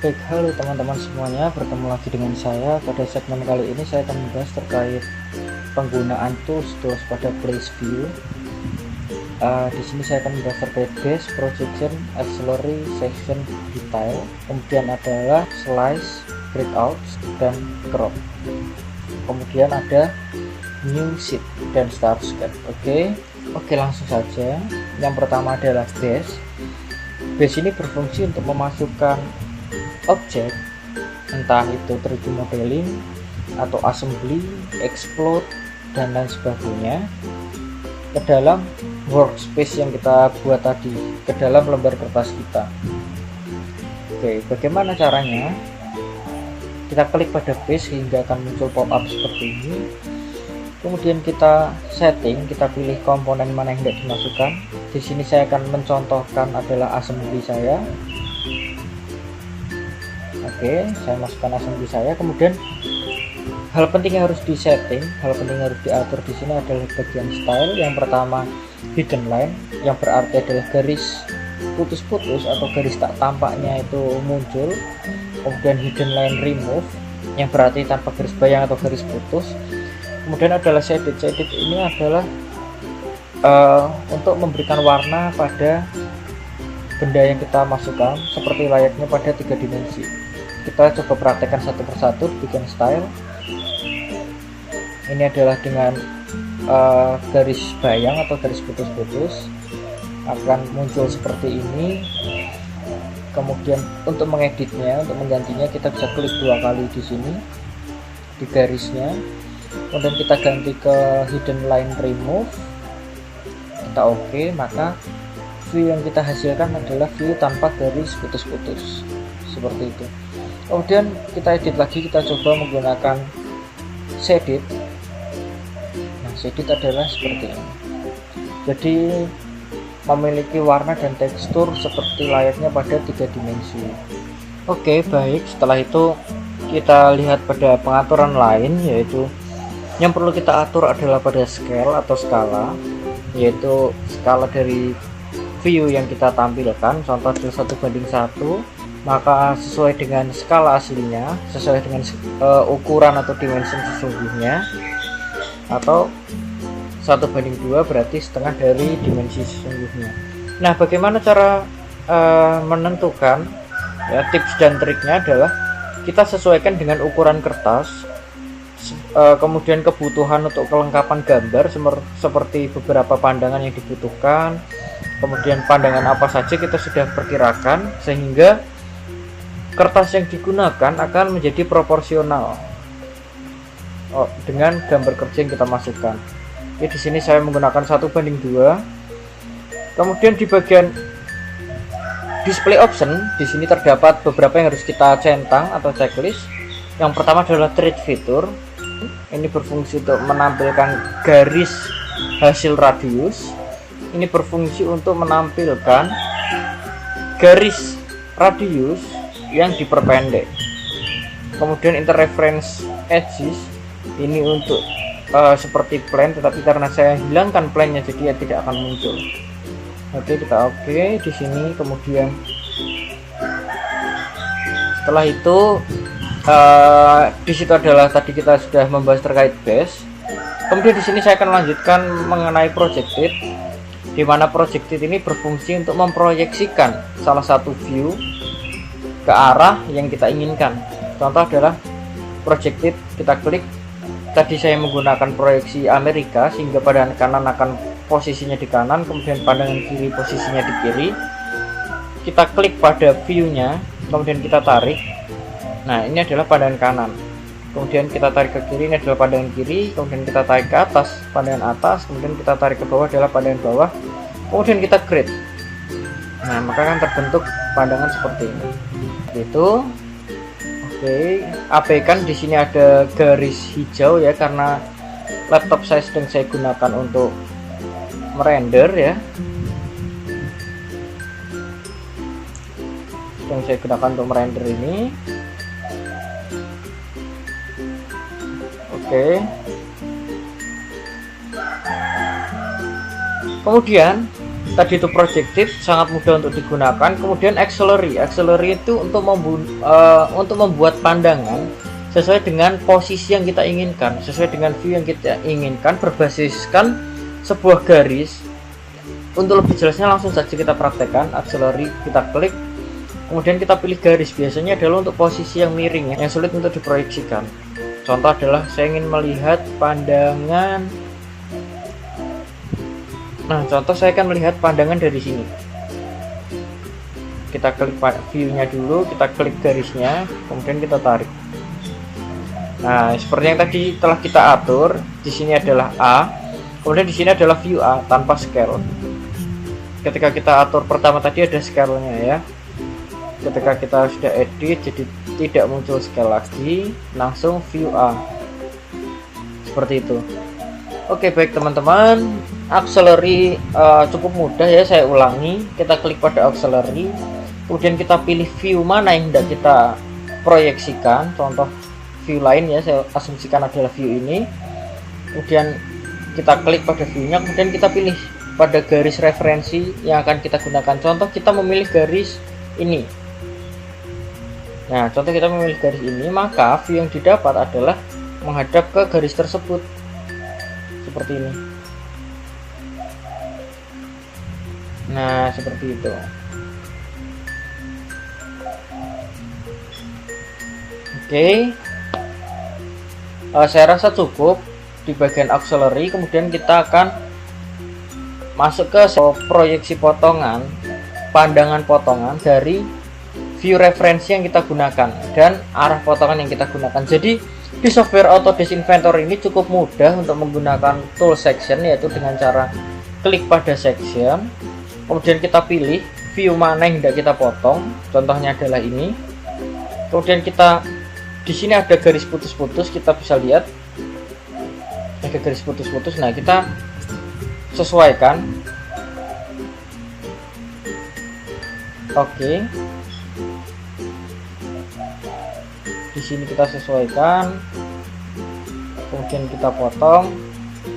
Oke, halo teman-teman semuanya, bertemu lagi dengan saya. Pada segmen kali ini saya akan membahas terkait penggunaan tools pada Place View. Di sini saya akan membahas terkait base, projection, auxiliary, section, detail. Kemudian adalah slice, breakout, dan crop. Kemudian ada new sheet dan start scan. Oke, langsung saja. Yang pertama adalah base. Base ini berfungsi untuk memasukkan objek, entah itu 3D modeling atau assembly, explode, dan lain sebagainya, ke dalam workspace yang kita buat tadi, ke dalam lembar kertas kita. Oke, bagaimana caranya? Kita klik pada base hingga akan muncul pop-up seperti ini. Kemudian kita setting, kita pilih komponen mana yang hendak dimasukkan. Di sini saya akan mencontohkan adalah assembly saya. Oke, saya masukkan assembly saya. Kemudian hal penting yang harus disetting, hal penting yang harus diatur di sini adalah bagian style. Yang pertama hidden line, yang berarti adalah garis putus-putus atau garis tak tampaknya itu muncul. Kemudian hidden line remove, yang berarti tanpa garis bayang atau garis putus. Kemudian adalah shaded. Shaded ini adalah untuk memberikan warna pada benda yang kita masukkan seperti layaknya pada 3 dimensi. Kita coba praktekkan satu persatu di bagian style. Ini adalah dengan garis bayang atau garis putus-putus akan muncul seperti ini. Kemudian untuk mengeditnya, untuk menggantinya, kita bisa klik 2 kali di sini di garisnya. Kemudian kita ganti ke hidden line remove. Kita oke, maka view yang kita hasilkan adalah view tanpa garis putus-putus seperti itu. Kemudian kita edit lagi, kita coba menggunakan shaded. Nah, shaded adalah seperti ini, jadi memiliki warna dan tekstur seperti layaknya pada 3 dimensi. Oke, baik. Setelah itu kita lihat pada pengaturan lain, yaitu yang perlu kita atur adalah pada scale atau skala, yaitu skala dari view yang kita tampilkan. Contoh adalah 1:1, maka sesuai dengan skala aslinya, sesuai dengan ukuran atau dimension sesungguhnya, atau 1:2 berarti setengah dari dimensi sesungguhnya. Nah, bagaimana cara menentukan? Ya, tips dan triknya adalah kita sesuaikan dengan ukuran kertas, kemudian kebutuhan untuk kelengkapan gambar seperti beberapa pandangan yang dibutuhkan, kemudian pandangan apa saja kita sudah perkirakan, sehingga kertas yang digunakan akan menjadi proporsional dengan gambar kerja yang kita masukkan. Di sini saya menggunakan 1:2. Kemudian di bagian display option, di sini terdapat beberapa yang harus kita centang atau checklist. Yang pertama adalah treat fitur. Ini berfungsi untuk menampilkan garis hasil radius. Ini berfungsi untuk menampilkan garis radius yang diperpendek. Kemudian interreference edges, ini untuk seperti plan, tetapi karena saya hilangkan plannya jadi tidak akan muncul. Oke, kita oke di sini. Kemudian setelah itu di situ adalah tadi kita sudah membahas terkait base. Kemudian di sini saya akan lanjutkan mengenai projected, di mana projected ini berfungsi untuk memproyeksikan salah satu view ke arah yang kita inginkan. Contoh adalah projected, kita klik. Tadi saya menggunakan proyeksi Amerika sehingga pandangan kanan akan posisinya di kanan, kemudian pandangan kiri posisinya di kiri. Kita klik pada view-nya, kemudian kita tarik. Nah, ini adalah pandangan kanan. Kemudian kita tarik ke kiri, ini adalah pandangan kiri. Kemudian kita tarik ke atas, pandangan atas. Kemudian kita tarik ke bawah adalah pandangan bawah. Kemudian kita grid. Nah, maka akan terbentuk pandangan seperti ini. Itu. Oke, abaikan di sini ada garis hijau ya, karena laptop saya sedang saya gunakan untuk merender ya. Sedang saya gunakan untuk merender ini. Oke. Kemudian tadi itu projective, sangat mudah untuk digunakan. Kemudian auxiliary itu untuk membuat pandangan sesuai dengan posisi yang kita inginkan, sesuai dengan view yang kita inginkan, berbasiskan sebuah garis. Untuk lebih jelasnya langsung saja kita praktekkan. Auxiliary kita klik, kemudian kita pilih garis. Biasanya adalah untuk posisi yang miring ya, yang sulit untuk diproyeksikan. Contoh adalah saya ingin melihat pandangan. Nah, contoh saya akan melihat pandangan dari sini. Kita klik view-nya dulu, kita klik garisnya, kemudian kita tarik. Nah, seperti yang tadi telah kita atur, di sini adalah A, kemudian di sini adalah view A tanpa scale. Ketika kita atur pertama tadi ada scale-nya ya. Ketika kita sudah edit, jadi tidak muncul scale lagi, langsung view A. Seperti itu. Oke, baik teman-teman, auxiliary cukup mudah ya, saya ulangi. Kita klik pada auxiliary, kemudian kita pilih view mana yang hendak kita proyeksikan. Contoh view lain ya, saya asumsikan adalah view ini. Kemudian kita klik pada view-nya, kemudian kita pilih pada garis referensi yang akan kita gunakan. Contoh kita memilih garis ini. Nah, contoh kita memilih garis ini, maka view yang didapat adalah menghadap ke garis tersebut. Seperti ini. Nah, seperti itu. Oke. Saya rasa cukup di bagian auxiliary. Kemudian kita akan masuk ke proyeksi potongan, pandangan potongan dari view referensi yang kita gunakan dan arah potongan yang kita gunakan. Jadi di software Autodesk Inventor ini cukup mudah untuk menggunakan tool section, yaitu dengan cara klik pada section, kemudian kita pilih view mana yang hendak kita potong. Contohnya adalah ini. Kemudian kita di sini ada garis putus-putus, kita bisa lihat ada garis putus-putus. Nah, kita sesuaikan. Oke. Di sini kita sesuaikan, kemudian kita potong,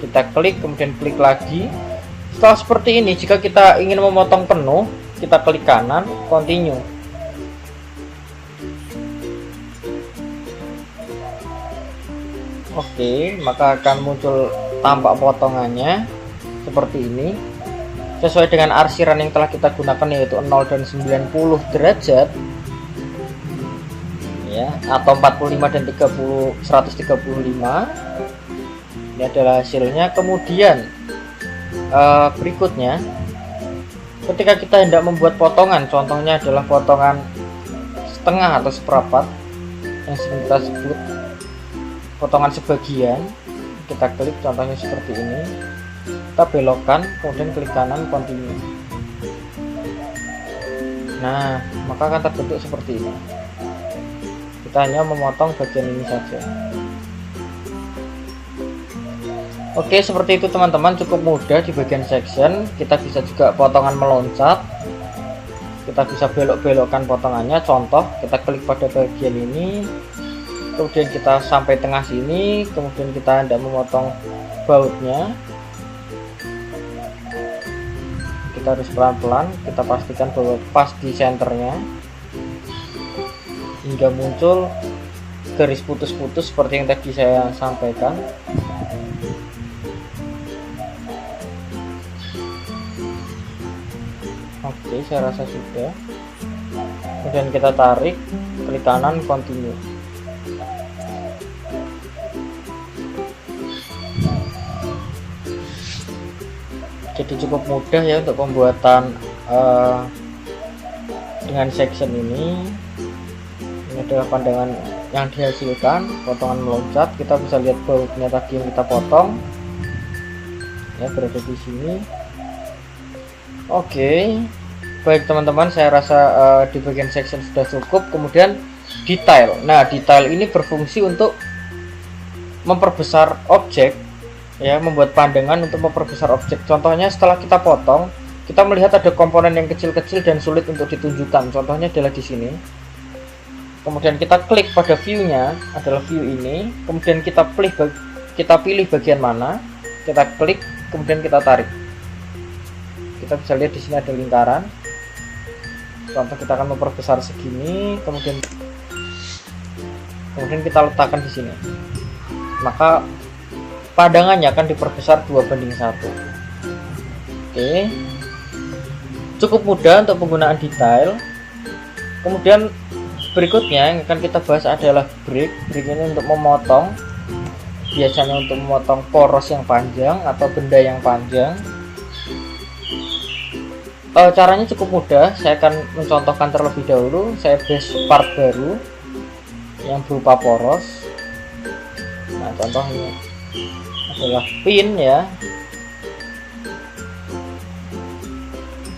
kita klik, kemudian klik lagi. Setelah seperti ini, jika kita ingin memotong penuh, kita klik kanan, continue. Oke, maka akan muncul tampak potongannya seperti ini, sesuai dengan arsiran yang telah kita gunakan, yaitu 0 dan 90 derajat ya, atau 45 dan 135. Ini adalah hasilnya. Kemudian berikutnya, ketika kita hendak membuat potongan, contohnya adalah potongan setengah atau seperempat yang sering kita sebut potongan sebagian, kita klik contohnya seperti ini, kita belokkan, kemudian klik kanan, continue. Nah, maka akan terbentuk seperti ini. Kita hanya memotong bagian ini saja. Oke, seperti itu teman-teman, cukup mudah di bagian section. Kita bisa juga potongan meloncat, kita bisa belok-belokkan potongannya. Contoh, kita klik pada bagian ini, kemudian kita sampai tengah sini, kemudian kita hendak memotong bautnya. Kita harus pelan-pelan, kita pastikan bahwa pas di senternya hingga muncul garis putus-putus seperti yang tadi saya sampaikan. Oke, saya rasa sudah. Kemudian kita tarik, klik kanan, continue. Jadi cukup mudah ya untuk pembuatan dengan section ini. Ini adalah pandangan yang dihasilkan, potongan meloncat. Kita bisa lihat bautnya tadi yang kita potong ya, berada di sini. Oke, baik teman-teman, saya rasa di bagian section sudah cukup. Kemudian detail. Nah, detail ini berfungsi untuk memperbesar objek ya, membuat pandangan untuk memperbesar objek. Contohnya setelah kita potong, kita melihat ada komponen yang kecil-kecil dan sulit untuk ditunjukkan. Contohnya adalah di sini. Kemudian kita klik pada view-nya, adalah view ini. Kemudian kita pilih bagian mana, kita klik, kemudian kita tarik. Kita bisa lihat di sini ada lingkaran. Contoh, kita akan memperbesar segini, kemudian kita letakkan di sini. Maka pandangannya akan diperbesar 2:1. Oke. Cukup mudah untuk penggunaan detail. Kemudian berikutnya yang akan kita bahas adalah break. Break ini untuk memotong, biasanya untuk memotong poros yang panjang atau benda yang panjang. Caranya cukup mudah, saya akan mencontohkan terlebih dahulu. Saya base part baru yang berupa poros. Nah, contohnya adalah pin ya.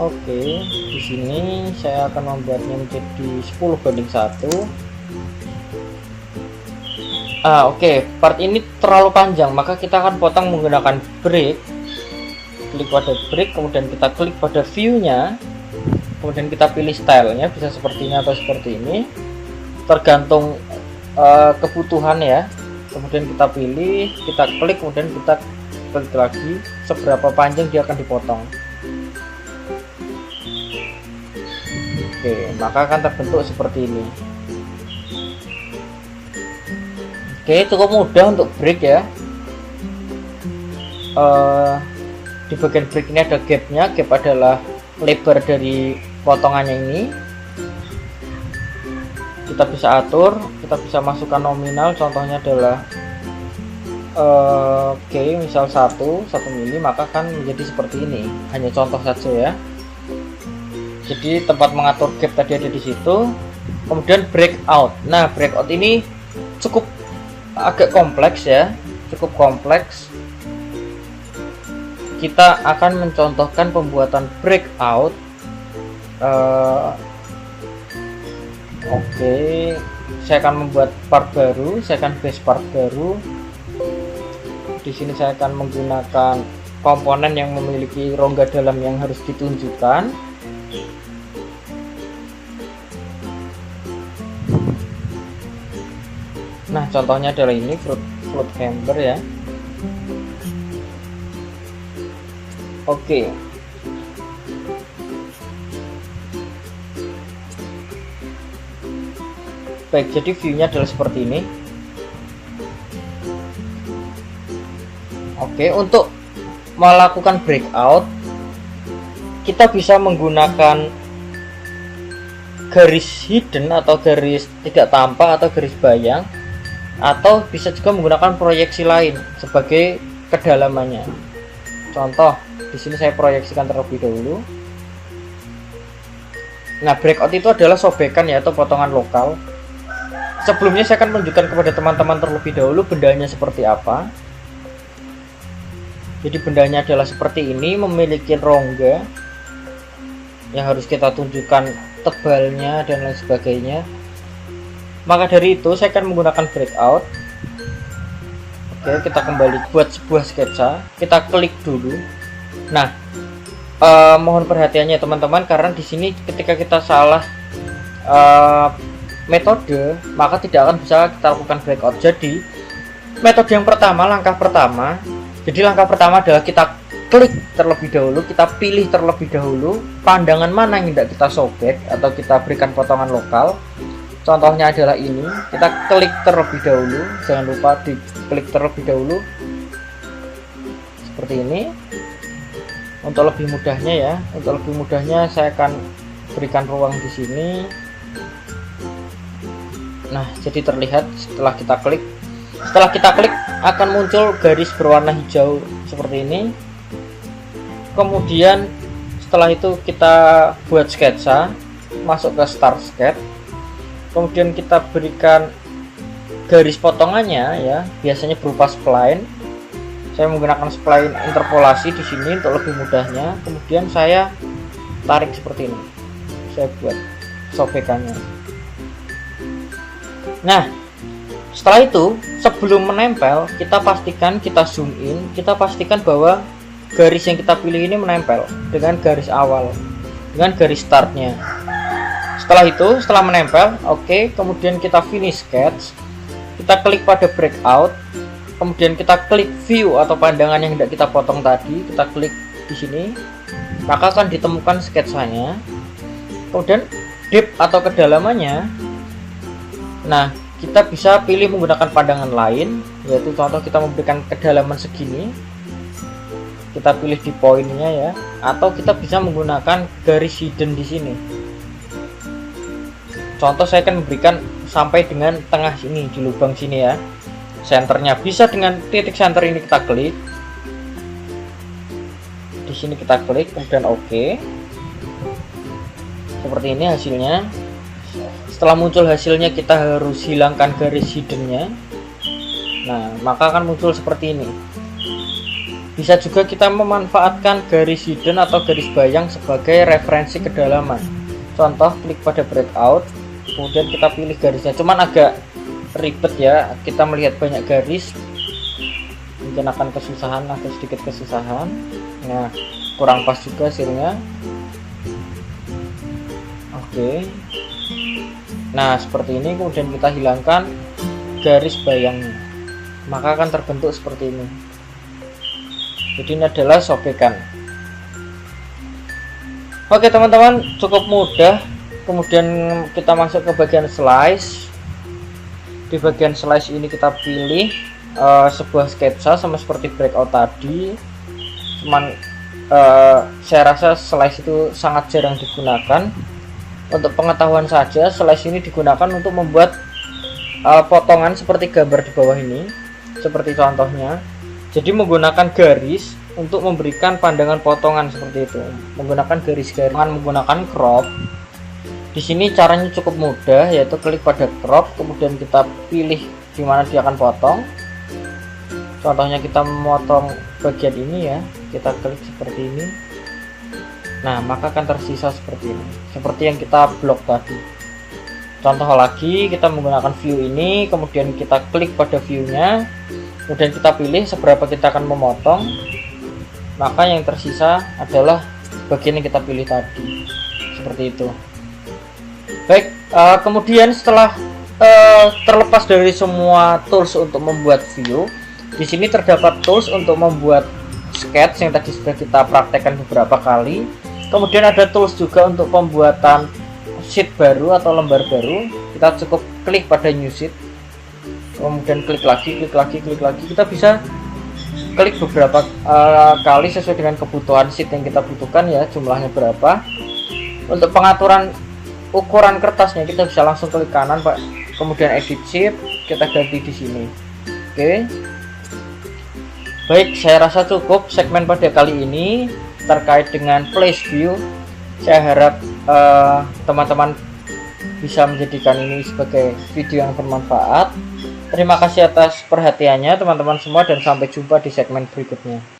Oke, di sini saya akan membuatnya menjadi 10:1. Oke, part ini terlalu panjang, maka kita akan potong menggunakan break. Klik pada break, kemudian kita klik pada view-nya, kemudian kita pilih stylenya, bisa seperti ini atau seperti ini, tergantung kebutuhan ya. Kemudian kita pilih, kita klik, kemudian kita klik lagi seberapa panjang dia akan dipotong. Oke, maka akan terbentuk seperti ini. Oke, cukup mudah untuk break ya. Di bagian break ini ada gapnya. Gap adalah lebar dari potongannya ini. Kita bisa atur, kita bisa masukkan nominal. Contohnya adalah misal 1 mili, maka akan menjadi seperti ini. Hanya contoh saja ya. Jadi tempat mengatur gap tadi ada di situ. Kemudian breakout. Nah, breakout ini cukup agak kompleks ya, cukup kompleks. Kita akan mencontohkan pembuatan breakout. Oke, saya akan membuat part baru, saya akan base part baru. Di sini saya akan menggunakan komponen yang memiliki rongga dalam yang harus ditunjukkan. Nah, contohnya adalah ini float camber ya. Oke. Baik, jadi view-nya adalah seperti ini. Oke, untuk melakukan breakout kita bisa menggunakan garis hidden atau garis tidak tampak atau garis bayang, atau bisa juga menggunakan proyeksi lain sebagai kedalamannya. Contoh, di sini saya proyeksikan terlebih dahulu. Nah, breakout itu adalah sobekan ya, atau potongan lokal. Sebelumnya saya akan menunjukkan kepada teman-teman terlebih dahulu bendanya seperti apa. Jadi bendanya adalah seperti ini, memiliki rongga yang harus kita tunjukkan tebalnya dan lain sebagainya. Maka dari itu saya akan menggunakan breakout. Oke, kita kembali buat sebuah sketsa. Kita klik dulu. Nah, mohon perhatiannya teman-teman, karena di sini ketika kita salah metode, maka tidak akan bisa kita lakukan breakout. Jadi metode yang pertama, langkah pertama adalah kita klik terlebih dahulu, kita pilih terlebih dahulu pandangan mana yang tidak kita sobek atau kita berikan potongan lokal. Contohnya adalah ini, kita klik terlebih dahulu, jangan lupa diklik terlebih dahulu seperti ini. Untuk lebih mudahnya saya akan berikan ruang di sini. Nah, jadi terlihat setelah kita klik akan muncul garis berwarna hijau seperti ini. Kemudian setelah itu kita buat sketsa, masuk ke start sketch. Kemudian kita berikan garis potongannya ya, biasanya berupa spline. Saya menggunakan spline interpolasi di sini untuk lebih mudahnya. Kemudian saya tarik seperti ini. Saya buat sobekannya. Nah, setelah itu sebelum menempel, kita pastikan, kita zoom in, kita pastikan bahwa garis yang kita pilih ini menempel dengan garis awal, dengan garis startnya. Setelah menempel, oke, kemudian kita finish sketch, kita klik pada breakout, kemudian kita klik view atau pandangan yang tidak kita potong tadi, kita klik di sini, maka akan ditemukan sketsanya, kemudian depth atau kedalamannya. Nah, kita bisa pilih menggunakan pandangan lain, yaitu contoh kita memberikan kedalaman segini, kita pilih di poinnya ya, atau kita bisa menggunakan garis hidden di sini. Contoh saya akan memberikan sampai dengan tengah sini, di lubang sini ya. Senternya bisa dengan titik center ini kita klik. Di sini kita klik, kemudian oke. Seperti ini hasilnya. Setelah muncul hasilnya, kita harus hilangkan garis hiddennya. Nah, maka akan muncul seperti ini. Bisa juga kita memanfaatkan garis hidden atau garis bayang sebagai referensi kedalaman. Contoh, klik pada breakout, kemudian kita pilih garisnya. Cuman agak ribet ya, kita melihat banyak garis, mungkin akan kesusahan, atau sedikit kesusahan. Nah, kurang pas juga hasilnya. Oke. Nah, seperti ini, kemudian kita hilangkan garis bayangnya, maka akan terbentuk seperti ini. Jadi ini adalah sobekan. Oke teman-teman, cukup mudah. Kemudian kita masuk ke bagian slice. Di bagian slice ini kita pilih sebuah sketsa sama seperti breakout tadi. Cuman saya rasa slice itu sangat jarang digunakan. Untuk pengetahuan saja, slice ini digunakan untuk membuat potongan seperti gambar di bawah ini, seperti contohnya. Jadi menggunakan garis untuk memberikan pandangan potongan seperti itu, menggunakan garis-garis, menggunakan crop. Di sini caranya cukup mudah, yaitu klik pada crop, kemudian kita pilih di mana dia akan potong. Contohnya kita memotong bagian ini ya, kita klik seperti ini. Nah, maka akan tersisa seperti ini, seperti yang kita blok tadi. Contoh lagi, kita menggunakan view ini, kemudian kita klik pada view-nya, kemudian kita pilih seberapa kita akan memotong, maka yang tersisa adalah bagian yang kita pilih tadi, seperti itu. Baik, kemudian setelah terlepas dari semua tools untuk membuat view, di sini terdapat tools untuk membuat sketch yang tadi sudah kita praktekkan beberapa kali. Kemudian ada tools juga untuk pembuatan sheet baru atau lembar baru. Kita cukup klik pada new sheet, kemudian klik lagi. Kita bisa klik beberapa kali sesuai dengan kebutuhan sheet yang kita butuhkan ya, jumlahnya berapa. Untuk pengaturan ukuran kertasnya kita bisa langsung klik kanan Pak, kemudian edit sheet, kita ganti di sini. Oke. Baik, saya rasa cukup segmen pada kali ini terkait dengan flash view. Saya harap teman-teman bisa menjadikan ini sebagai video yang bermanfaat. Terima kasih atas perhatiannya teman-teman semua, dan sampai jumpa di segmen berikutnya.